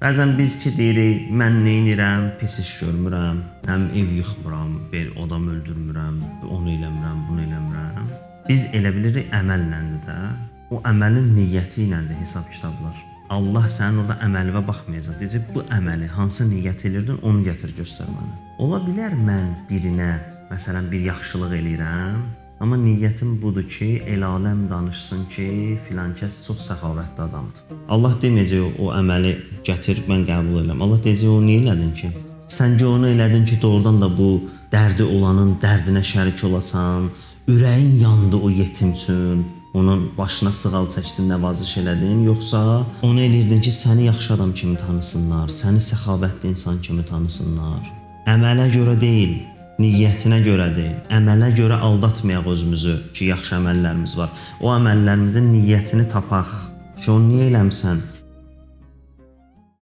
Bəzən biz ki deyirik, mən neynirəm, pis iş görmürəm, həm ev yıxmıram, bir adam öldürmürəm, onu eləmirəm, bunu eləmirəm. Biz elə bilirik əməlləndir də, o əməlin niyyəti iləndir hesab kitablar. Allah sənin orada əməlinə baxmayacaq. Deyəcək, bu əməli hansı niyyət edirdin, onu gətir göstər mənə. Ola bilər mən birinə, məsələn, bir yaxşılıq eləyirəm, amma niyyətim budur ki, el-aləm danışsın ki, filan kəs çox səxavətli adamdır. Allah deməyəcək o əməli gətir, mən qəbul edirəm. Allah deyəcək, o niyə elədin ki? Səncə onu elədin ki, doğrudan da bu dərdi olanın dərdinə şərik olasan, ürəyin yandı o yetim üçün, onun başına sığal çəkdin, nəvaziş elədin, yoxsa onu eləyirdin ki, səni yaxşı adam kimi tanısınlar, səni səxavətli insan kimi tanısınlar. Əmələ görə deyil, niyyətinə görə deyil. Əmələ görə aldatmayaq özümüzü ki, yaxşı əməllərimiz var. O əməllərimizin niyyətini tapaq. Ki, onu niyə eləmsən?